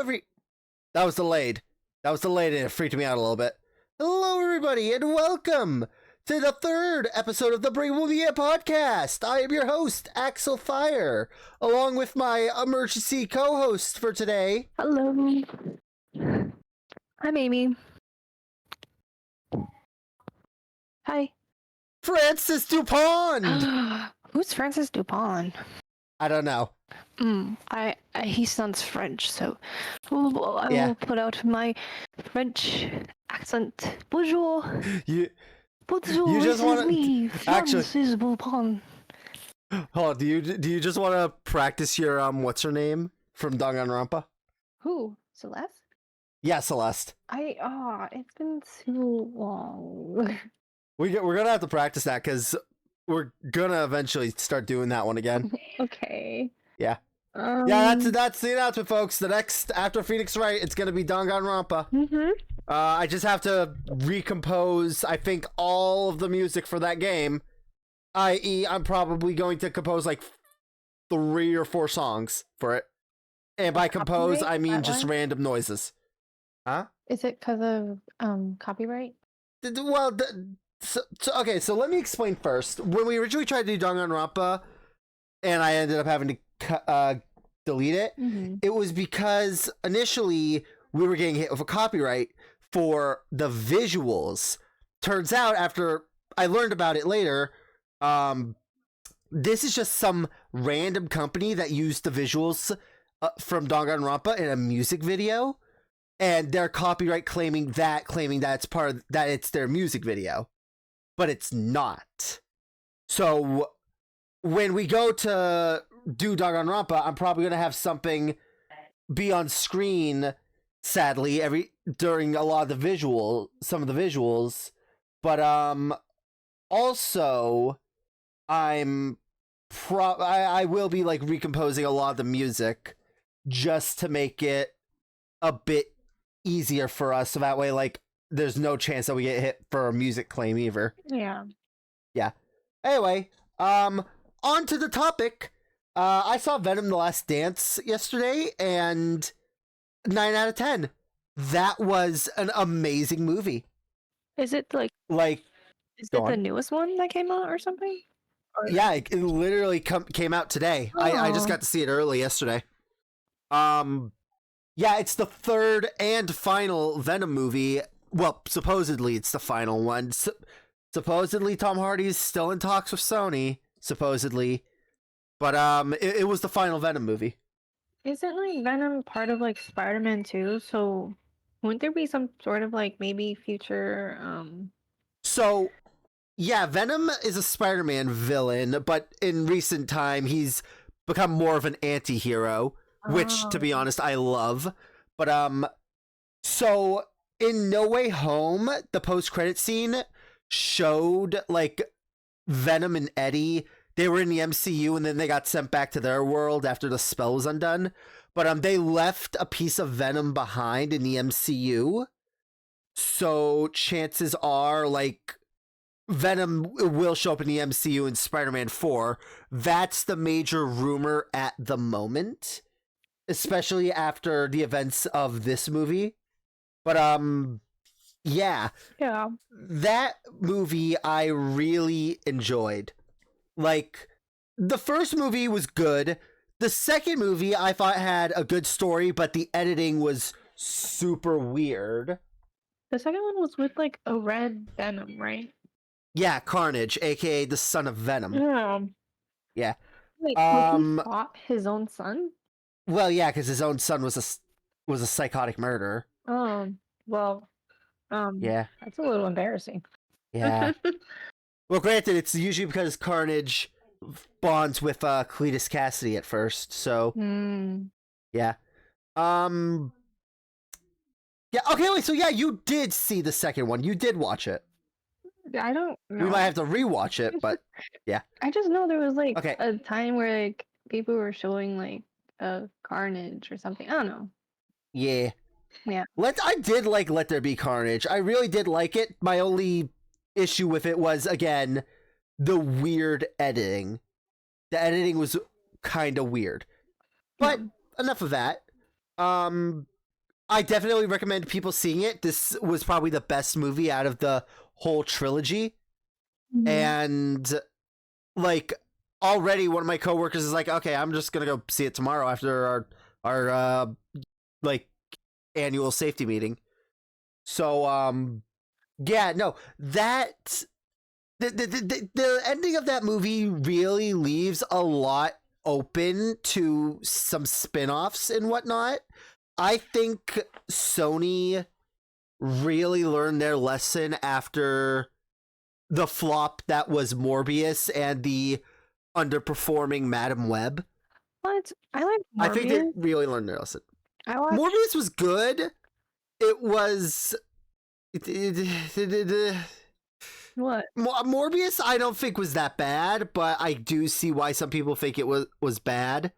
That was delayed. And it freaked me out a little bit. Hello, everybody, and welcome to the third episode of the Breakable podcast. I am your host, Axel Fire, along with my emergency co-host for today. Hello. I'm Amy. Hi. Francis Dupont! Who's Francis Dupont? I don't know. He sounds French, so I will put out my French accent. Bonjour. Bonjour, you just want me, actually Francis Dupont. Oh, do you just want to practice your what's her name from Danganronpa? Who? Celeste? Yeah, Celeste. It's been too long. We're gonna have to practice that because we're gonna eventually start doing that one again. Okay. Yeah. That's the announcement, folks. The next after Phoenix Wright, it's gonna be Danganronpa. Mm-hmm. I just have to recompose, I think, all of the music for that game. I.e., I'm probably going to compose like 3 or 4 songs for it. And by compose, I mean just random noises. Huh? Is it because of copyright? Well, okay, so let me explain first. When we originally tried to do Danganronpa, and I ended up having to delete it, it was because initially we were getting hit with a copyright for the visuals. Turns out, after I learned about it later, this is just some random company that used the visuals from Danganronpa in a music video, and they're copyright claiming that it's that it's their music video, but it's not. So when we go to do Danganronpa, I'm probably gonna have something be on screen, sadly, during a lot of the some of the visuals, but also I will be like recomposing a lot of the music just to make it a bit easier for us, so that way like there's no chance that we get hit for a music claim either. Yeah. Anyway, on to the topic. I saw Venom: The Last Dance yesterday, and 9 out of 10. That was an amazing movie. Is it is it the newest one that came out or something? Yeah, it literally came out today. I just got to see it early yesterday. Yeah, it's the third and final Venom movie. Well, supposedly it's the final one. Supposedly Tom Hardy's still in talks with Sony, supposedly. But it was the final Venom movie. Isn't like Venom part of like Spider-Man 2? So wouldn't there be some sort of like maybe future So yeah, Venom is a Spider-Man villain, but in recent time he's become more of an anti-hero, which to be honest I love. But so in No Way Home, the post-credit scene showed like Venom and Eddie. They were in the MCU and then they got sent back to their world after the spell was undone. But they left a piece of Venom behind in the MCU. So chances are like Venom will show up in the MCU in Spider-Man 4. That's the major rumor at the moment, especially after the events of this movie. But yeah. That movie I really enjoyed. Like, the first movie was good. The second movie I thought had a good story, but the editing was super weird. The second one was with like a red Venom, right? Yeah, Carnage, aka the son of Venom. Yeah. Wait, he fought his own son? Well, yeah, because his own son was a psychotic murderer. Well, yeah, that's a little embarrassing. Yeah. Well, granted, it's usually because Carnage bonds with Cletus Cassidy at first, so yeah. Yeah. Okay. Wait. So yeah, you did see the second one. You did watch it. I don't know. We might have to rewatch it, but yeah. I just know there was like a time where like people were showing like Carnage or something. I don't know. Yeah. Yeah. I did like Let There Be Carnage. I really did like it. My only issue with it was, again, the weird editing. The editing was kind of weird. But enough of that. I definitely recommend people seeing it. This was probably the best movie out of the whole trilogy. And like already one of my coworkers is like, okay, I'm just gonna go see it tomorrow after our like annual safety meeting. So yeah, no, that the ending of that movie really leaves a lot open to some spin-offs and whatnot. I think Sony really learned their lesson after the flop that was Morbius and the underperforming Madam Web. What? I like Morbius. I think they really learned their lesson. Morbius was good. It was... What? Morbius I don't think was that bad, but I do see why some people think it was bad.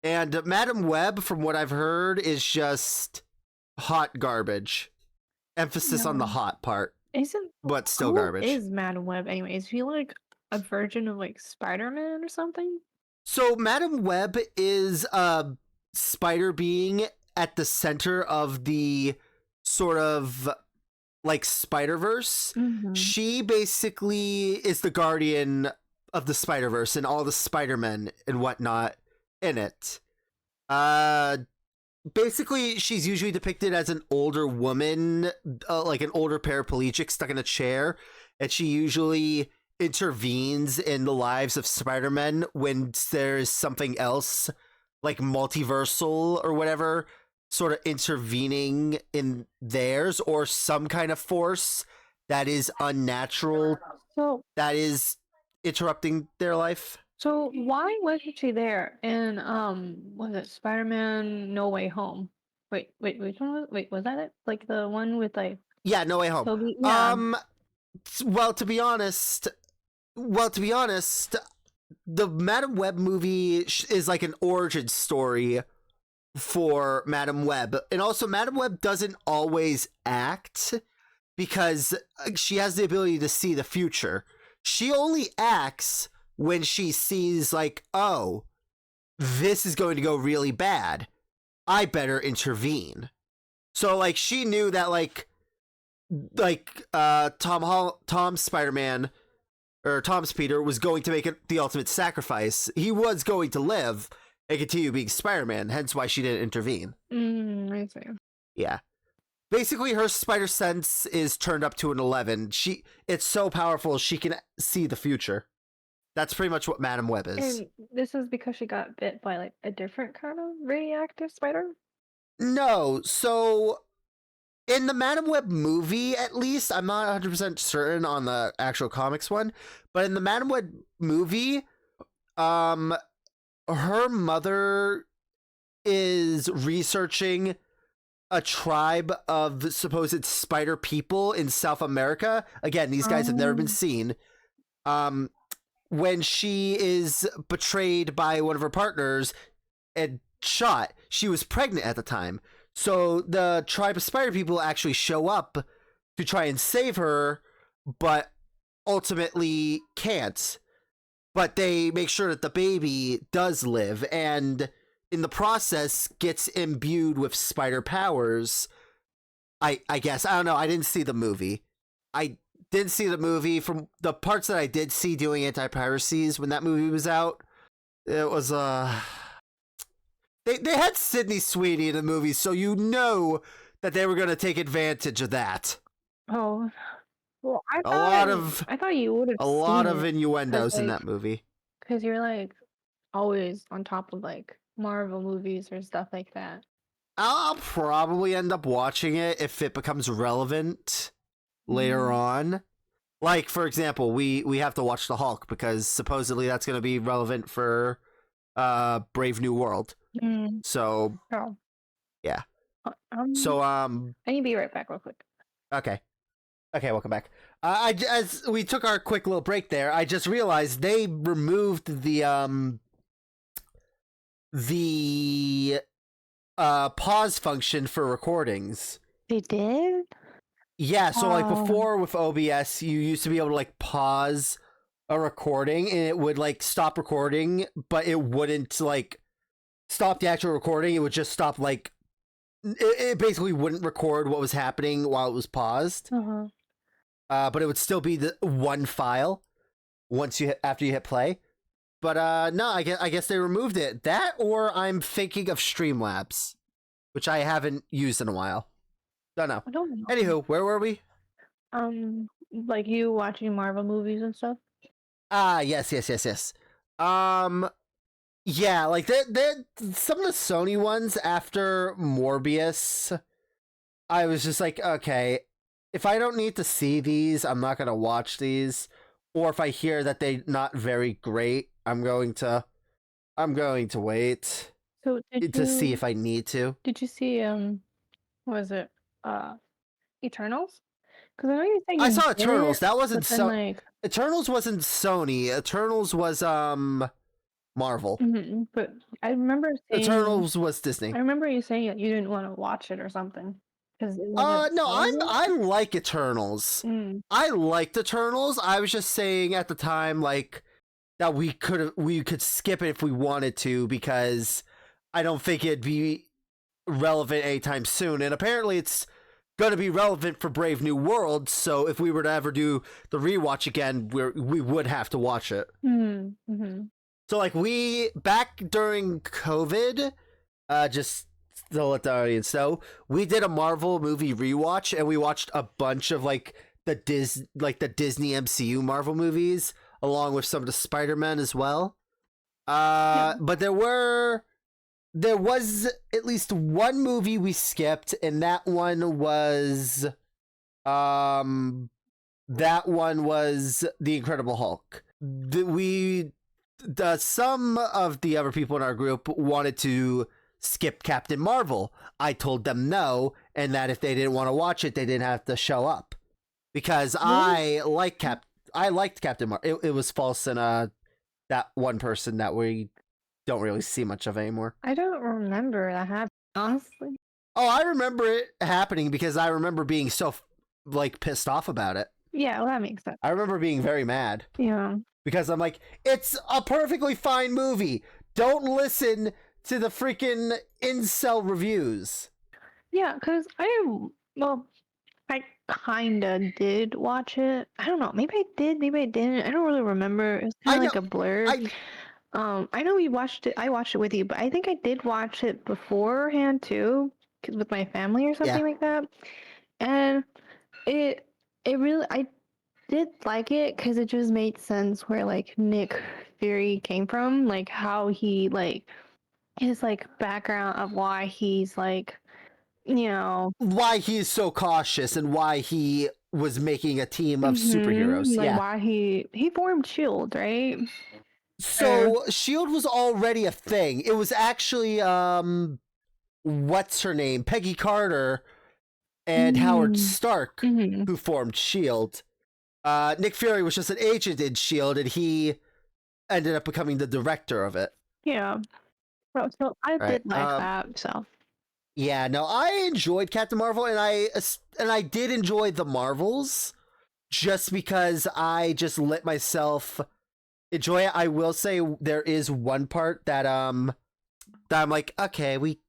And Madam Web, from what I've heard, is just hot garbage. Emphasis on the hot part. But still garbage. Who is Madam Web anyway? Is he like a version of like Spider-Man or something? So Madam Web is a spider being at the center of the sort of like Spider-Verse. She basically is the guardian of the Spider-Verse and all the Spider-Men and whatnot in it. Basically, she's usually depicted as an older woman, like an older paraplegic stuck in a chair, and she usually intervenes in the lives of Spider-Men when there's something else, like multiversal or whatever, sort of intervening in theirs, or some kind of force that is unnatural, that is interrupting their life. So why wasn't she there in was it Spider-Man No Way Home? Wait, which one was that it? Like the one with like No Way Home. Toby? Yeah. Well, to be honest, the Madam Web movie is like an origin story for Madam Web. And also Madam Web doesn't always act because she has the ability to see the future. She only acts when she sees like, oh, this is going to go really bad. I better intervene. So like she knew that Tom's Spider-Man or Tom's Peter was going to make it the ultimate sacrifice. He was going to live and continue being Spider-Man, hence why she didn't intervene. I see. Yeah. Basically, her spider sense is turned up to an 11. It's so powerful, she can see the future. That's pretty much what Madam Web is. And this is because she got bit by like a different kind of radioactive spider? No, so in the Madam Web movie, at least, I'm not 100% certain on the actual comics one, but in the Madam Web movie, her mother is researching a tribe of supposed spider people in South America. Again, these guys have never been seen. When she is betrayed by one of her partners and shot, she was pregnant at the time. So the tribe of spider people actually show up to try and save her, but ultimately can't. But they make sure that the baby does live, and in the process gets imbued with spider powers. I guess. I don't know. I didn't see the movie. I didn't see the movie. From the parts that I did see doing anti-piracies when that movie was out, it was they had Sydney Sweeney in the movie, so you know that they were going to take advantage of that. Oh, well, I thought you would have a lot of innuendos in that movie. Because you're like always on top of like Marvel movies or stuff like that. I'll probably end up watching it if it becomes relevant later on. Like, for example, we have to watch The Hulk because supposedly that's going to be relevant for Brave New World. So, yeah. So, I need to be right back real quick. Okay, welcome back. As we took our quick little break there, I just realized they removed the pause function for recordings. They did? Yeah, so like before with OBS, you used to be able to like pause a recording and it would like stop recording, but it wouldn't like stop the actual recording. It would just stop like it basically wouldn't record what was happening while it was paused. But it would still be the one file after you hit play. But no, I guess they removed it. That, or I'm thinking of Streamlabs, which I haven't used in a while. Don't know. I don't know. Anywho, where were we? Like you watching Marvel movies and stuff. Yes. Yeah, like they're some of the Sony ones after Morbius. I was just like, okay, if I don't need to see these, I'm not gonna watch these. Or if I hear that they're not very great, I'm going to wait So to see if I need to. Did you see what was it? Eternals? Because I know you're saying I saw you did Eternals. it, That wasn't but then, like, Eternals wasn't Sony. Eternals was Marvel. but I remember saying Eternals was Disney. I remember you saying that you didn't want to watch it or something. No, I like Eternals. I liked Eternals. I was just saying at the time, like, that we could skip it if we wanted to, because I don't think it'd be relevant anytime soon. And apparently it's going to be relevant for Brave New World, so if we were to ever do the rewatch again, we would have to watch it. So, like, we, back during COVID, just to let the audience know, we did a Marvel movie rewatch, and we watched a bunch of, like, the Disney MCU Marvel movies, along with some of the Spider-Man as well. But there was at least one movie we skipped, and that one was The Incredible Hulk. Some of the other people in our group wanted to skip Captain Marvel. I told them no, and that if they didn't want to watch it, they didn't have to show up, because I liked Captain Marvel. It was false in that one person that we don't really see much of anymore. I don't remember that happening, honestly. Oh, I remember it happening because I remember being so like pissed off about it. Yeah, well, that makes sense. I remember being very mad. Yeah. Because I'm like, it's a perfectly fine movie. Don't listen to the freaking incel reviews. Yeah, because I kind of did watch it. I don't know. Maybe I did. Maybe I didn't. I don't really remember. It was kind of like a blur. I know we watched it. I watched it with you, but I think I did watch it beforehand too, cause with my family or something like that. And it really, I did like it because it just made sense where like Nick Fury came from, like how he like his like background of why he's like, why he's so cautious and why he was making a team of superheroes. Like why he formed SHIELD, right? So SHIELD was already a thing. It was actually what's her name? Peggy Carter and Howard Stark who formed SHIELD. Nick Fury was just an agent in SHIELD, and he ended up becoming the director of it. Yeah. Well, so I did like that, so. Yeah, no, I enjoyed Captain Marvel, and I did enjoy the Marvels, just because I just let myself enjoy it. I will say there is one part that I'm like, okay, we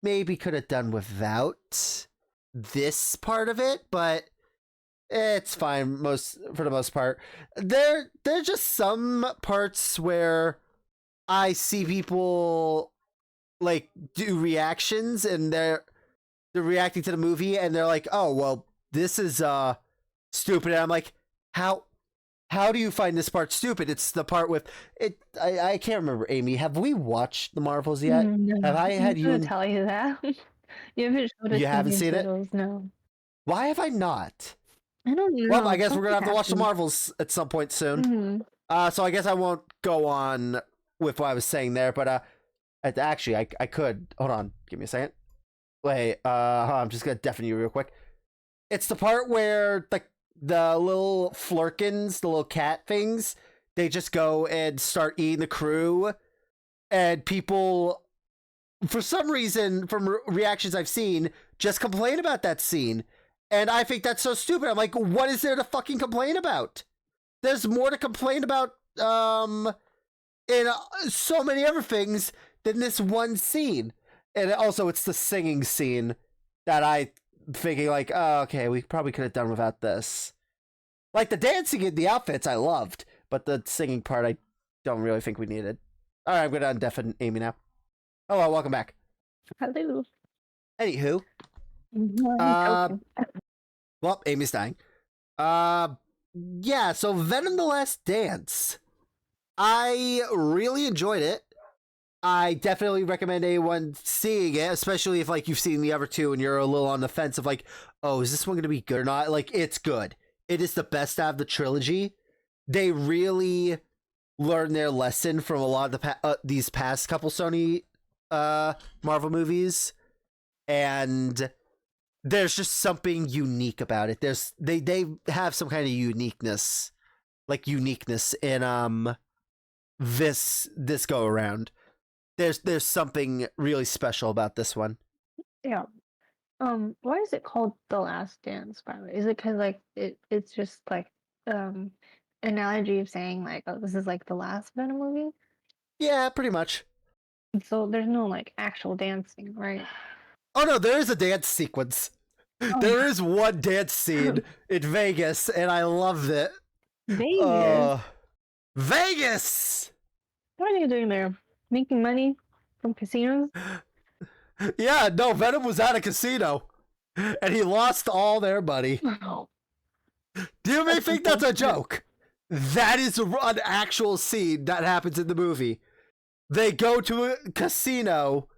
maybe could have done without this part of it, but it's fine for the most part. There's just some parts where I see people like do reactions, and they're reacting to the movie, and they're like, oh well, this is stupid, and I'm like, how do you find this part stupid? It's the part with it. I can't remember. Amy, have we watched the Marvels yet? No, have I had you tell you that? You haven't seen it? No. Why have I not? I don't know. Well, I guess we're gonna have to watch the Marvels at some point soon. So I guess I won't go on with what I was saying there, but actually I could. Hold on, give me a second. Wait, I'm just gonna deafen you real quick. It's the part where the little flurkins, the little cat things, they just go and start eating the crew, and people, for some reason, from reactions I've seen, just complain about that scene. And I think that's so stupid. I'm like, what is there to fucking complain about? There's more to complain about in so many other things than this one scene. And also, it's the singing scene that I thinking like, oh, okay, we probably could have done without this. Like the dancing in the outfits, I loved, but the singing part, I don't really think we needed. All right, I'm gonna undeafen Amy now. Hello, welcome back. Hello. Anywho, well, Amy's dying. Yeah. So Venom: The Last Dance. I really enjoyed it. I definitely recommend anyone seeing it, especially if like you've seen the other two and you're a little on the fence of like, oh, is this one going to be good or not? Like, it's good. It is the best out of the trilogy. They really learned their lesson from a lot of the these past couple Sony Marvel movies, and there's just something unique about it. They have some kind of uniqueness in this go around. There's something really special about this one. Yeah. Why is it called The Last Dance, by the way? Is it because like it's just like analogy of saying like, oh, this is like the last Venom movie? Yeah, pretty much. So there's no like actual dancing, right? Oh no, there is a dance sequence. Oh. There is one dance scene in Vegas, and I loved it. Vegas? Vegas! What are they doing there? Making money from casinos? Yeah, no, Venom was at a casino, and he lost all their money. Oh. Do you may think that's a joke? That is an actual scene that happens in the movie. They go to a casino,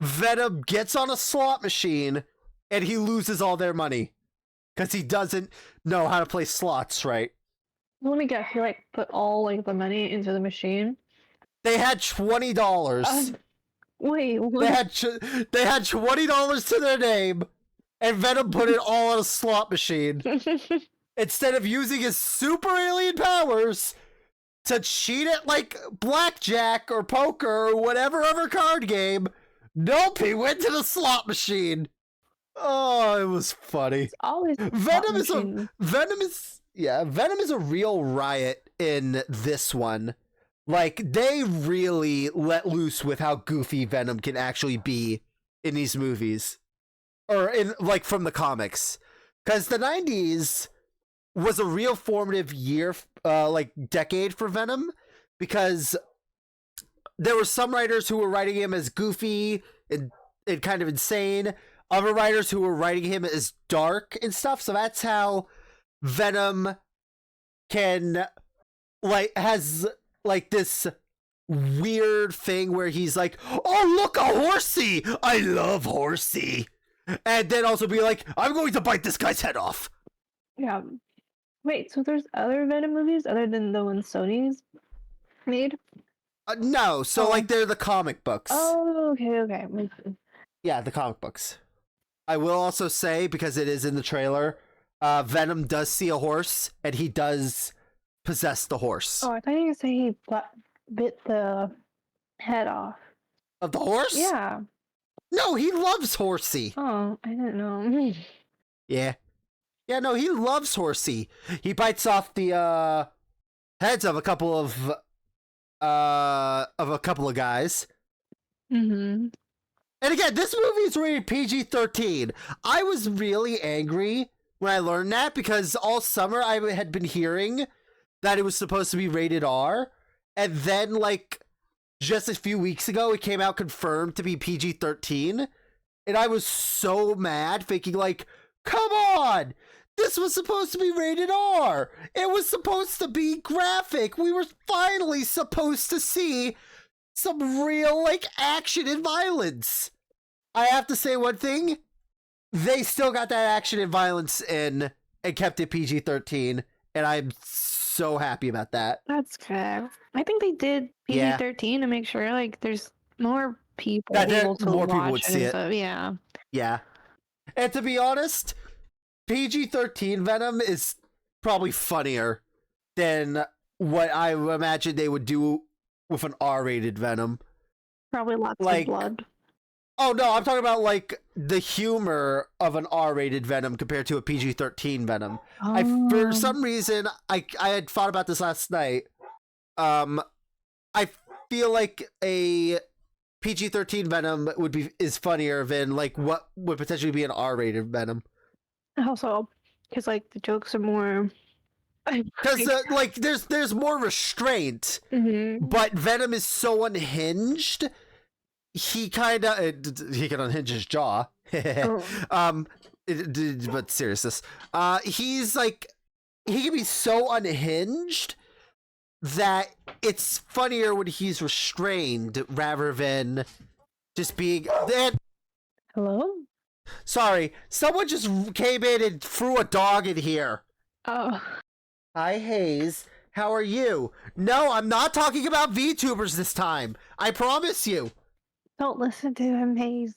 Venom gets on a slot machine, and he loses all their money. Because he doesn't know how to play slots right. Let me guess, he like put all like the money into the machine? They had $20. Wait, what? They had $20 to their name, and Venom put it all on a slot machine. Instead of using his super alien powers to cheat at like blackjack or poker or whatever other card game, nope, he went to the slot machine. Oh, it was funny. It's always Venom is a real riot in this one. Like, they really let loose with how goofy Venom can actually be in these movies. Or in like from the comics. Because the 90s was a real formative year, like decade for Venom, because there were some writers who were writing him as goofy and kind of insane, other writers who were writing him as dark and stuff. So that's how Venom can has like this weird thing where he's like, oh, look, a horsey, I love horsey, and then also be like, I'm going to bite this guy's head off. Yeah. Wait, so there's other Venom movies other than the ones Sony's made? No, so like they're the comic books. Oh, okay. Yeah, the comic books. I will also say, because it is in the trailer, Venom does see a horse, and he does possess the horse. Oh, I thought you were gonna say he bit the head off. Of the horse? Yeah. No, he loves Horsey. Oh, I didn't know. Yeah. Yeah, no, he loves Horsey. He bites off the heads of a couple of guys. Mm-hmm. And again, this movie is rated PG-13. I was really angry when I learned that, because all summer I had been hearing that it was supposed to be rated R, and then like just a few weeks ago it came out confirmed to be PG-13, and I was so mad, thinking like, come on, this was supposed to be rated R. It was supposed to be graphic. We were finally supposed to see some real like action and violence. I have to say one thing, they still got that action and violence in and kept it PG-13, and I'm so happy about that. That's good. I think they did PG-13 to make sure like there's more people able to more watch people would see it. Stuff. Yeah. Yeah. And to be honest, PG-13 Venom is probably funnier than what I imagine they would do with an R-rated Venom. Probably lots of blood. Oh no, I'm talking about like the humor of an R-rated Venom compared to a PG-13 Venom. Oh. For some reason, I had thought about this last night. I feel like a PG-13 Venom is funnier than like what would potentially be an R-rated Venom. Also, because like the jokes are more. Because like there's more restraint, but Venom is so unhinged. He can unhinge his jaw. But seriousness, he's like he can be so unhinged that it's funnier when he's restrained rather than just being. Hello? Sorry, someone just came in and threw a dog in here. Oh. Hi, Hayes. How are you? No, I'm not talking about VTubers this time. I promise you. Don't listen to him, Hayes.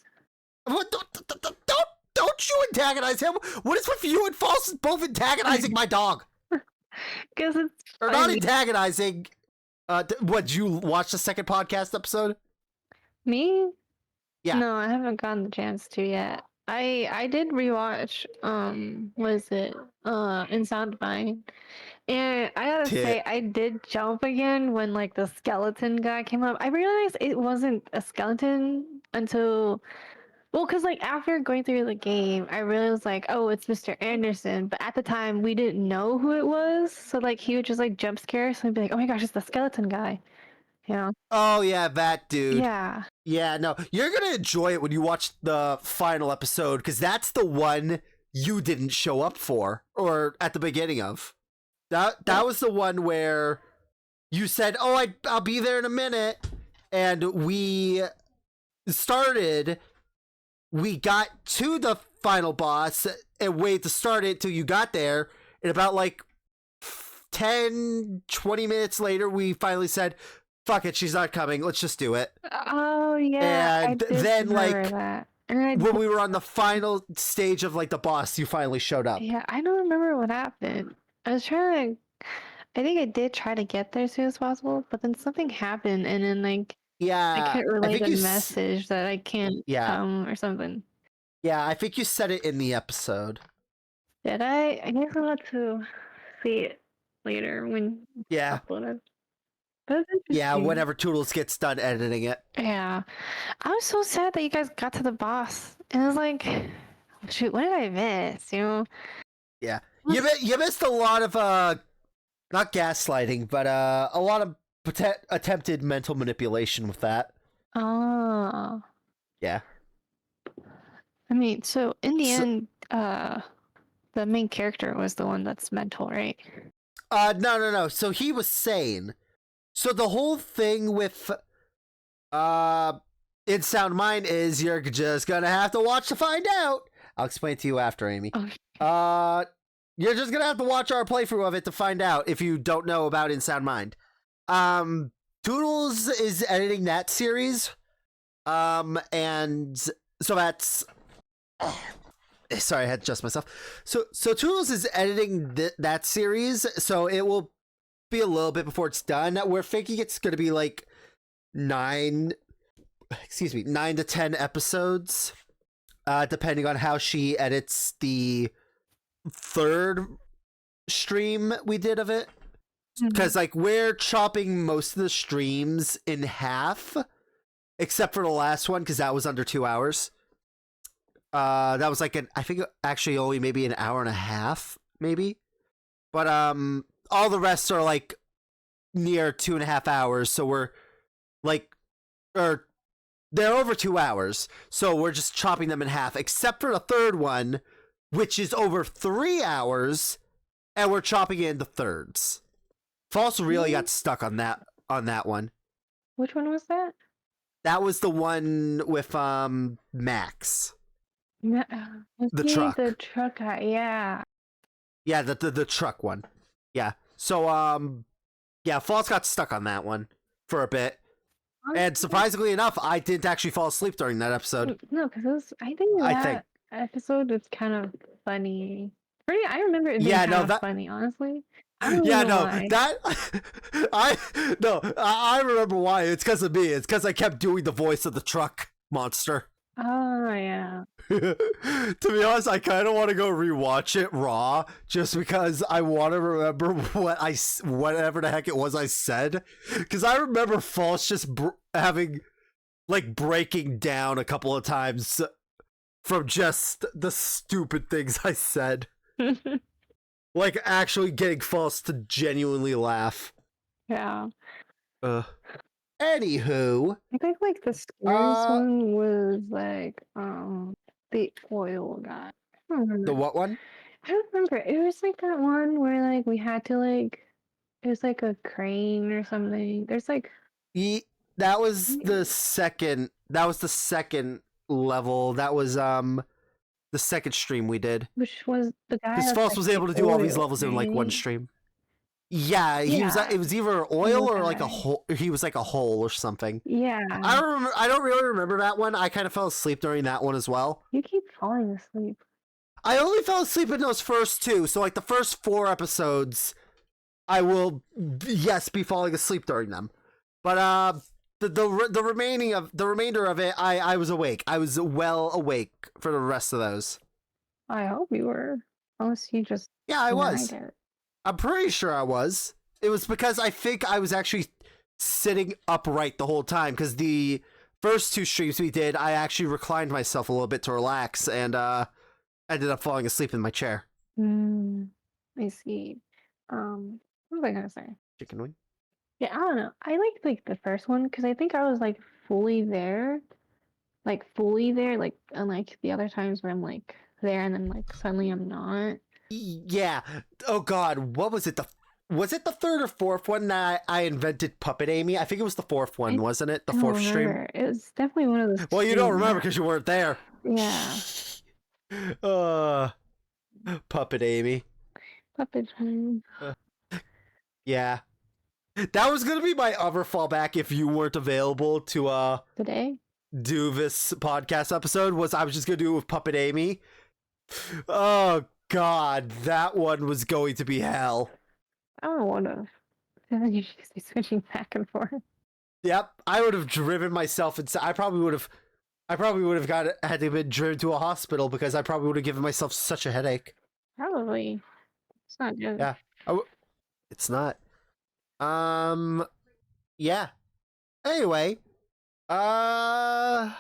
What? Don't you antagonize him. What is with you and False both antagonizing my dog? Because it's or not antagonizing. What? Did you watch the second podcast episode? Me? Yeah. No, I haven't gotten the chance to yet. I did rewatch what is it? In Sound Mind. And I gotta say, I did jump again when like the skeleton guy came up. I realized it wasn't a skeleton until because like after going through the game, I realized like, oh, it's Mr. Anderson. But at the time we didn't know who it was. So like he would just like jump scare, so I'd be like, oh my gosh, it's the skeleton guy. Yeah. Oh yeah, that dude. Yeah. Yeah, no. You're gonna enjoy it when you watch the final episode, because that's the one you didn't show up for, or at the beginning of. That was the one where you said, oh, I'll be there in a minute, and we got to the final boss and waited to start it till you got there, and about like 10, 20 minutes later, we finally said, fuck it, she's not coming, let's just do it. Oh, yeah. And then, like, that. when we were on the final stage of, like, the boss, you finally showed up. Yeah, I don't remember what happened. I was trying to... I think I did try to get there as soon as possible, but then something happened, and then, like, I couldn't relay the message that I can't come or something. Yeah, I think you said it in the episode. Did I? I guess I'll have to see it later when it's uploaded. Yeah, whenever Toodles gets done editing it. Yeah. I was so sad that you guys got to the boss. And I was like, shoot, what did I miss? You know? Yeah. You missed a lot of, not gaslighting, but a lot of attempted mental manipulation with that. Oh. Yeah. I mean, so in the end, the main character was the one that's mental, right? No. So he was sane. So the whole thing with In Sound Mind is you're just gonna have to watch to find out. I'll explain to you after, Amy. Okay. You're just gonna have to watch our playthrough of it to find out if you don't know about In Sound Mind. Toodles is editing that series. And so that's sorry, I had to adjust myself. So Toodles is editing that series, so it will be a little bit before it's done. We're thinking it's going to be like 9 to 10 episodes, depending on how she edits the third stream we did of it. Because like we're chopping most of the streams in half, except for the last one, because that was under 2 hours. That was like I think actually only maybe an hour and a half, maybe. But all the rest are like near 2.5 hours, so we're like, or they're over 2 hours, so we're just chopping them in half, except for the third one, which is over 3 hours, and we're chopping it into thirds. False really got stuck on that one. Which one was that? That was the one with Max. The truck. The truck guy, yeah. Yeah, the truck one. Yeah. So yeah, False got stuck on that one for a bit. And surprisingly enough, I didn't actually fall asleep during that episode. No, because I think that episode was kind of funny. I remember it being kind of funny, honestly. I remember why. It's because of me. It's because I kept doing the voice of the truck monster. Oh, yeah. To be honest, I kind of want to go rewatch it raw, just because I want to remember whatever the heck it was I said. Because I remember False just having like breaking down a couple of times from just the stupid things I said. Like actually getting False to genuinely laugh. Yeah. Anywho, I think like the scariest one was like the oil guy. I don't remember. The what one? I don't remember. It was like that one where like we had to like it was like a crane or something. There's like that was the second. That was the second level. That was the second stream we did. Which was the guy. Because False like, was able to do all these levels in like one stream. Yeah, he was. It was either oil or like a hole. He was like a hole or something. Yeah. I don't remember. I don't really remember that one. I kind of fell asleep during that one as well. You keep falling asleep. I only fell asleep in those first two. So like the first 4 episodes, I will be falling asleep during them. But the remainder of it, I was awake. I was well awake for the rest of those. I hope you were. Unless you just I was. I'm pretty sure I was. It was because I think I was actually sitting upright the whole time, because the first 2 streams we did, I actually reclined myself a little bit to relax and ended up falling asleep in my chair. I see. What was I gonna say? Chicken wing? Yeah, I don't know. I liked like the first one because I think I was like fully there. Like unlike the other times where I'm like there and then like suddenly I'm not. Yeah. Oh god, what was it? Was it the 3rd or 4th one that I invented Puppet Amy? I think it was the 4th one, wasn't it? The 4th stream? It was definitely one of those. Well, you don't remember because you weren't there. Yeah. Puppet Amy. Puppet time. Yeah. That was gonna be my other fallback if you weren't available to today do this podcast episode. Was I was just gonna do it with Puppet Amy. Oh god, that one was going to be hell. I don't know what of. And then you just be switching back and forth. Yep, I would have driven myself inside. I probably would have had to be driven to a hospital because I probably would have given myself such a headache. Probably. It's not good. Yeah. It's not. Yeah. Anyway. Yeah,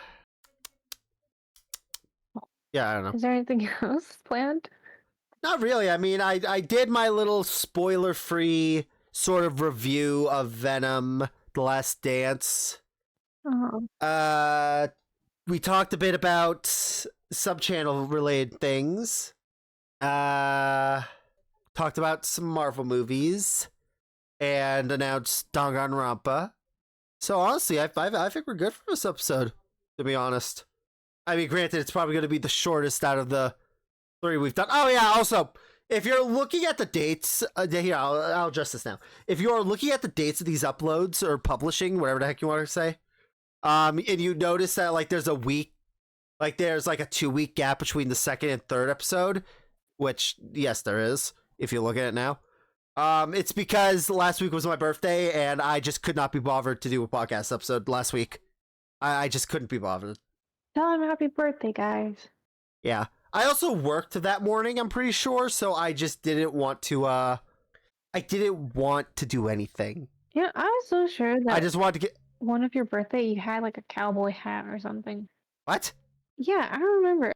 I don't know. Is there anything else planned? Not really. I mean, I did my little spoiler-free sort of review of Venom: The Last Dance. Oh. We talked a bit about sub-channel related things. Talked about some Marvel movies and announced Danganronpa. So honestly, I think we're good for this episode, to be honest. I mean, granted, it's probably going to be the shortest out of the 3 we've done. Oh yeah, also, if you're looking at the dates, here, I'll address this now. If you're looking at the dates of these uploads or publishing, whatever the heck you want to say, and you notice that like there's a week, like there's like a 2-week gap between the 2nd and 3rd episode, which yes, there is. If you look at it now, it's because last week was my birthday and I just could not be bothered to do a podcast episode last week. I just couldn't be bothered. Tell him happy birthday, guys. Yeah. I also worked that morning, I'm pretty sure, so I just didn't want to, I didn't want to do anything. Yeah, I was so sure that I just wanted to get... one of your birthday, you had like a cowboy hat or something. What? Yeah, I don't remember.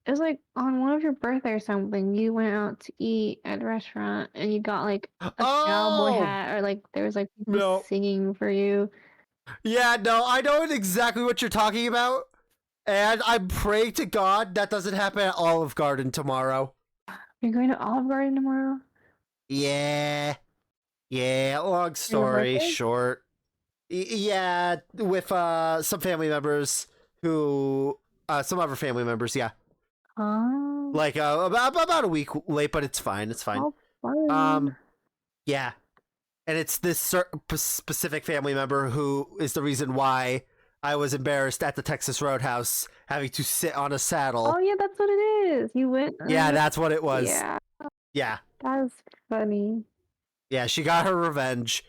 It was like on one of your birthday or something, you went out to eat at a restaurant and you got like a cowboy hat or like there was like people singing for you. Yeah, no, I know exactly what you're talking about. And I'm praying to God that doesn't happen at Olive Garden tomorrow. You're going to Olive Garden tomorrow? Yeah. Yeah, long story short. Yeah, with some family members who... some other family members, yeah. Oh. Like, about a week late, but it's fine, it's fine. Oh, fun. Yeah. And it's this specific family member who is the reason why I was embarrassed at the Texas Roadhouse having to sit on a saddle. Oh, yeah, that's what it is. You went... Yeah, that's what it was. Yeah. Yeah. That's funny. Yeah, she got her revenge.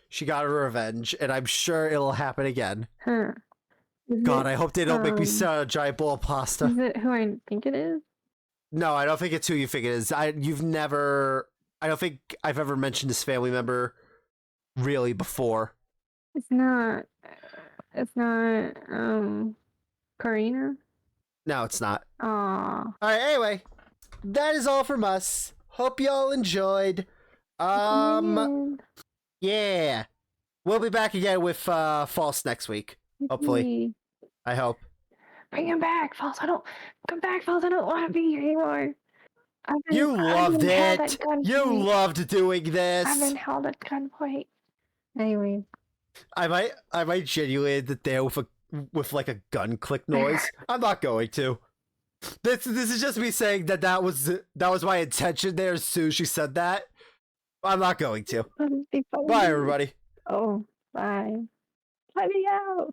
And I'm sure it'll happen again. Huh. God, I hope they don't make me sell a giant bowl of pasta. Is it who I think it is? No, I don't think it's who you think it is. I don't think I've ever mentioned this family member really before. It's not... It's not Karina. No, it's not. Aw. All right. Anyway, that is all from us. Hope y'all enjoyed. Yeah, we'll be back again with False next week. Hopefully, I hope. Bring him back, False. Come back, False. I don't want to be here anymore. You loved it. You loved doing this. I've been held at gunpoint. Anyway, I might genuinely end it there with like a gun click noise. I'm not going to. This is just me saying that was my intention there as soon as she said that. I'm not going to. Bye, everybody. Oh, bye. Let me out.